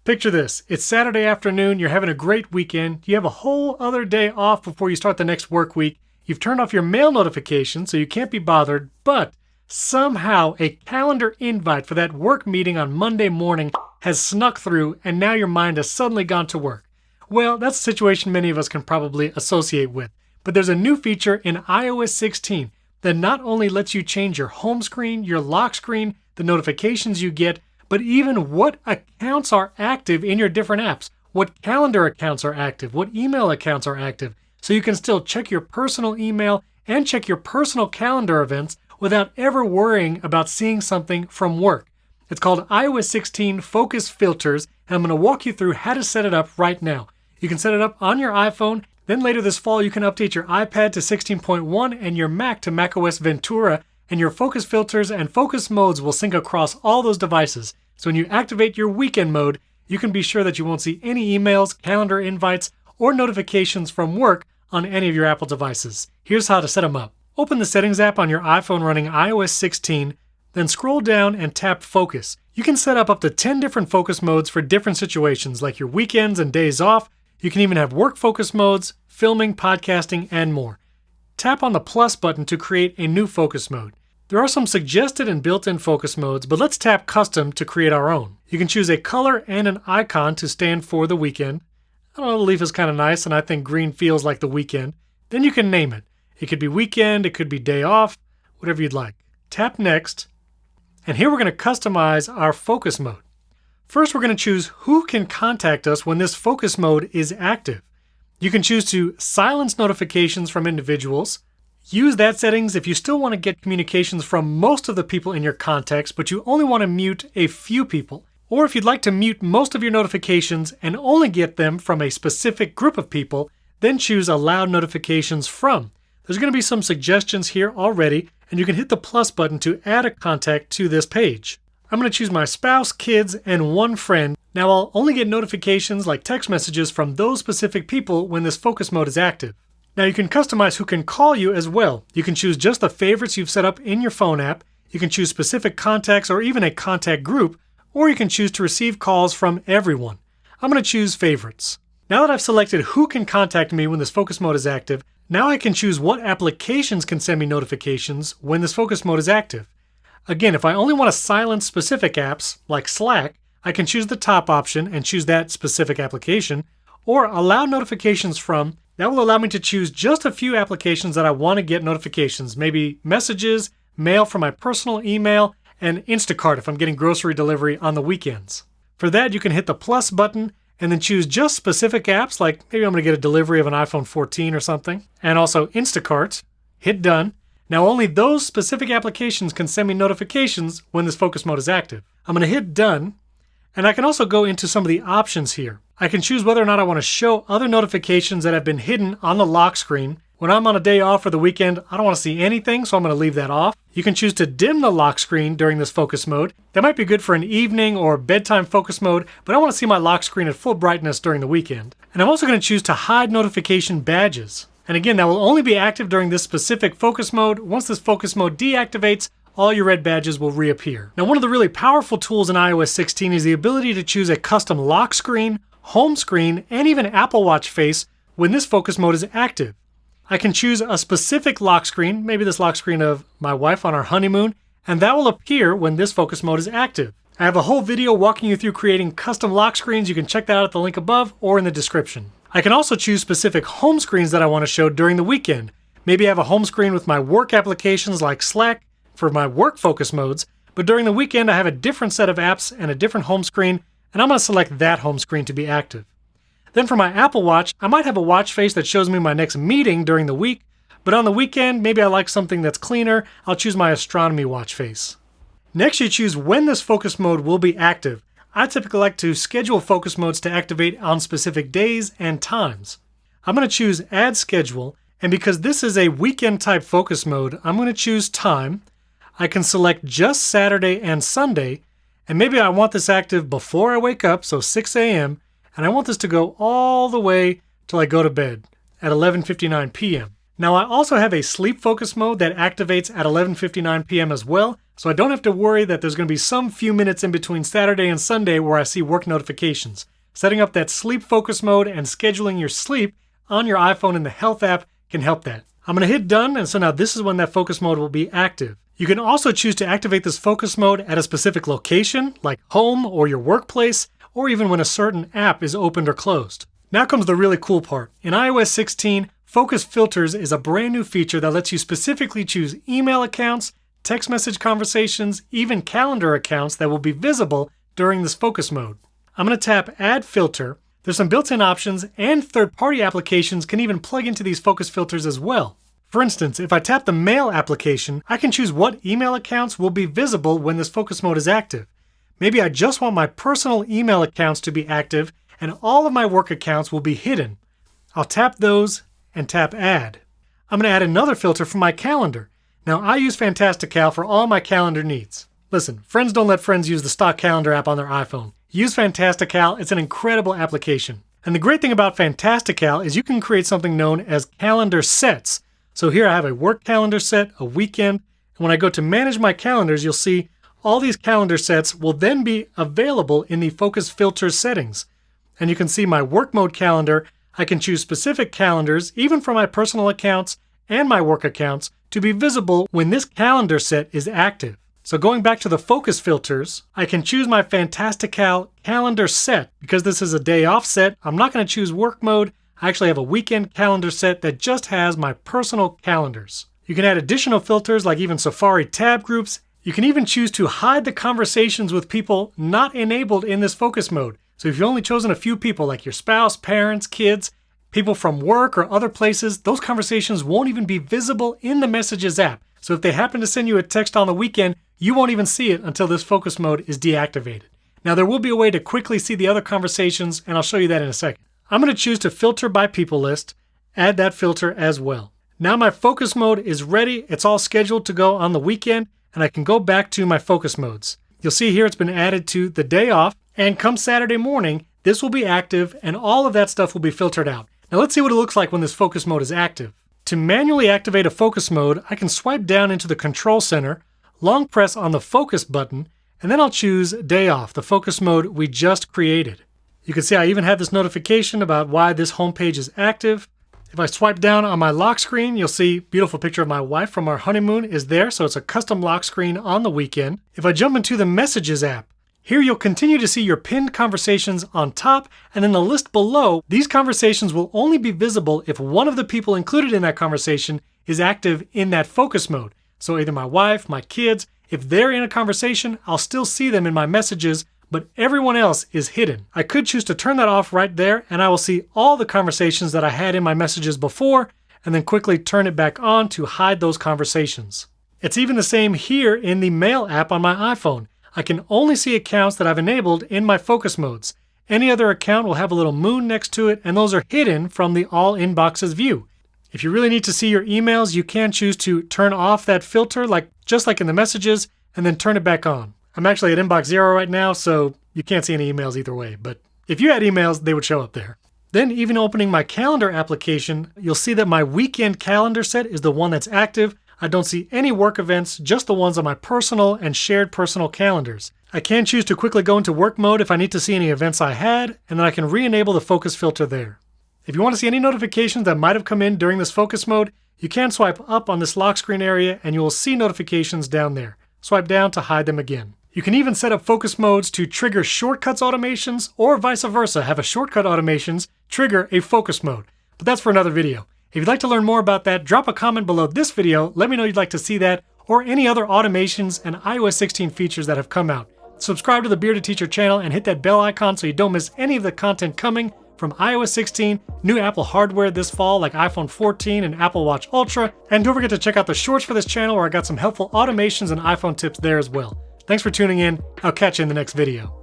Picture this. It's Saturday afternoon, you're having a great weekend, you have a whole other day off before you start the next work week, you've turned off your mail notifications so you can't be bothered, but somehow a calendar invite for that work meeting on Monday morning has snuck through and now your mind has suddenly gone to work. Well, that's a situation many of us can probably associate with, but there's a new feature in iOS 16 that not only lets you change your home screen, your lock screen, the notifications you get, but even what accounts are active in your different apps, what calendar accounts are active, what email accounts are active, so you can still check your personal email and check your personal calendar events without ever worrying about seeing something from work. It's called iOS 16 Focus Filters, and I'm going to walk you through how to set it up right now. You can set it up on your iPhone, then later this fall you can update your iPad to 16.1 and your Mac to macOS Ventura, and your focus filters and focus modes will sync across all those devices. So when you activate your weekend mode, you can be sure that you won't see any emails, calendar invites, or notifications from work on any of your Apple devices. Here's how to set them up. Open the Settings app on your iPhone running iOS 16, then scroll down and tap Focus. You can set up to 10 different focus modes for different situations, like your weekends and days off. You can even have work focus modes, filming, podcasting, and more. Tap on the plus button to create a new focus mode. There are some suggested and built-in focus modes, but let's tap Custom to create our own. You can choose a color and an icon to stand for the weekend. I don't know, the leaf is kind of nice, and I think green feels like the weekend. Then you can name it. It could be weekend, it could be day off, whatever you'd like. Tap Next, and here we're going to customize our focus mode. First, we're going to choose who can contact us when this focus mode is active. You can choose to silence notifications from individuals. Use that settings if you still want to get communications from most of the people in your contacts, but you only want to mute a few people. Or if you'd like to mute most of your notifications and only get them from a specific group of people, then choose Allow Notifications From. There's going to be some suggestions here already, and you can hit the plus button to add a contact to this page. I'm going to choose my spouse, kids, and one friend. Now I'll only get notifications like text messages from those specific people when this focus mode is active. Now you can customize who can call you as well. You can choose just the favorites you've set up in your phone app. You can choose specific contacts or even a contact group, or you can choose to receive calls from everyone. I'm going to choose favorites. Now that I've selected who can contact me when this focus mode is active, now I can choose what applications can send me notifications when this focus mode is active. Again, if I only want to silence specific apps, like Slack, I can choose the top option and choose that specific application, or Allow Notifications From. That will allow me to choose just a few applications that I want to get notifications, maybe messages, mail from my personal email, and Instacart if I'm getting grocery delivery on the weekends. For that, you can hit the plus button and then choose just specific apps, like maybe I'm going to get a delivery of an iPhone 14 or something, and also Instacart. Hit Done. Now only those specific applications can send me notifications when this focus mode is active. I'm going to hit Done, and I can also go into some of the options here. I can choose whether or not I want to show other notifications that have been hidden on the lock screen. When I'm on a day off for the weekend, I don't want to see anything, so I'm going to leave that off. You can choose to dim the lock screen during this focus mode. That might be good for an evening or bedtime focus mode, but I want to see my lock screen at full brightness during the weekend. And I'm also going to choose to hide notification badges. And again, that will only be active during this specific focus mode. Once this focus mode deactivates, all your red badges will reappear. Now, one of the really powerful tools in iOS 16 is the ability to choose a custom lock screen, home screen, and even Apple Watch face when this focus mode is active. I can choose a specific lock screen, maybe this lock screen of my wife on our honeymoon, and that will appear when this focus mode is active. I have a whole video walking you through creating custom lock screens. You can check that out at the link above or in the description. I can also choose specific home screens that I want to show during the weekend. Maybe I have a home screen with my work applications like Slack for my work focus modes, but during the weekend I have a different set of apps and a different home screen, and I'm going to select that home screen to be active. Then for my Apple Watch, I might have a watch face that shows me my next meeting during the week, but on the weekend, maybe I like something that's cleaner. I'll choose my astronomy watch face. Next, you choose when this focus mode will be active. I typically like to schedule focus modes to activate on specific days and times. I'm going to choose Add Schedule, and because this is a weekend type focus mode, I'm going to choose time. I can select just Saturday and Sunday, and maybe I want this active before I wake up, so 6 a.m., and I want this to go all the way till I go to bed at 11:59 p.m. Now I also have a sleep focus mode that activates at 11:59 p.m. as well, so I don't have to worry that there's going to be some few minutes in between Saturday and Sunday where I see work notifications. Setting up that sleep focus mode and scheduling your sleep on your iPhone in the Health app can help that. I'm going to hit done, and so now this is when that focus mode will be active. You can also choose to activate this focus mode at a specific location, like home or your workplace, or even when a certain app is opened or closed. Now comes the really cool part. In iOS 16, Focus Filters is a brand new feature that lets you specifically choose email accounts, text message conversations, even calendar accounts that will be visible during this focus mode. I'm going to tap Add Filter. There's some built-in options, and third-party applications can even plug into these focus filters as well. For instance, if I tap the Mail application, I can choose what email accounts will be visible when this focus mode is active. Maybe I just want my personal email accounts to be active, and all of my work accounts will be hidden. I'll tap those and tap Add. I'm going to add another filter for my calendar. Now, I use Fantastical for all my calendar needs. Listen, friends don't let friends use the stock calendar app on their iPhone. Use Fantastical, it's an incredible application. And the great thing about Fantastical is you can create something known as calendar sets. So here I have a work calendar set, a weekend, and when I go to manage my calendars, you'll see all these calendar sets will then be available in the Focus Filters settings. And you can see my work mode calendar. I can choose specific calendars, even for my personal accounts and my work accounts, to be visible when this calendar set is active. So going back to the focus filters, I can choose my Fantastical calendar set. Because this is a day off set, I'm not going to choose work mode. I actually have a weekend calendar set that just has my personal calendars. You can add additional filters like even Safari tab groups. You can even choose to hide the conversations with people not enabled in this focus mode. So if you've only chosen a few people like your spouse, parents, kids, people from work or other places, those conversations won't even be visible in the Messages app. So if they happen to send you a text on the weekend, you won't even see it until this focus mode is deactivated. Now there will be a way to quickly see the other conversations, and I'll show you that in a second. I'm going to choose to filter by people list, add that filter as well. Now my focus mode is ready. It's all scheduled to go on the weekend, and I can go back to my focus modes. You'll see here it's been added to the day off, and come Saturday morning, this will be active and all of that stuff will be filtered out. Now let's see what it looks like when this focus mode is active. To manually activate a focus mode, I can swipe down into the control center, long press on the focus button, and then I'll choose day off, the focus mode we just created. You can see I even have this notification about why this homepage is active. If I swipe down on my lock screen, you'll see a beautiful picture of my wife from our honeymoon is there, so it's a custom lock screen on the weekend. If I jump into the Messages app, here you'll continue to see your pinned conversations on top, and in the list below, these conversations will only be visible if one of the people included in that conversation is active in that focus mode. So either my wife, my kids, if they're in a conversation, I'll still see them in my messages, but everyone else is hidden. I could choose to turn that off right there, and I will see all the conversations that I had in my messages before, and then quickly turn it back on to hide those conversations. It's even the same here in the Mail app on my iPhone. I can only see accounts that I've enabled in my focus modes. Any other account will have a little moon next to it, and those are hidden from the All Inboxes view. If you really need to see your emails, you can choose to turn off that filter, just like in the messages, and then turn it back on. I'm actually at inbox 0 right now, so you can't see any emails either way, but if you had emails, they would show up there. Then even opening my calendar application, you'll see that my weekend calendar set is the one that's active. I don't see any work events, just the ones on my personal and shared personal calendars. I can choose to quickly go into work mode if I need to see any events I had, and then I can re-enable the focus filter there. If you want to see any notifications that might have come in during this focus mode, you can swipe up on this lock screen area and you will see notifications down there. Swipe down to hide them again. You can even set up focus modes to trigger shortcuts automations, or vice versa, have a shortcut automations trigger a focus mode. But that's for another video. If you'd like to learn more about that, drop a comment below this video. Let me know you'd like to see that, or any other automations and iOS 16 features that have come out. Subscribe to the Bearded Teacher channel and hit that bell icon so you don't miss any of the content coming from iOS 16, new Apple hardware this fall like iPhone 14 and Apple Watch Ultra, and don't forget to check out the shorts for this channel where I got some helpful automations and iPhone tips there as well. Thanks for tuning in. I'll catch you in the next video.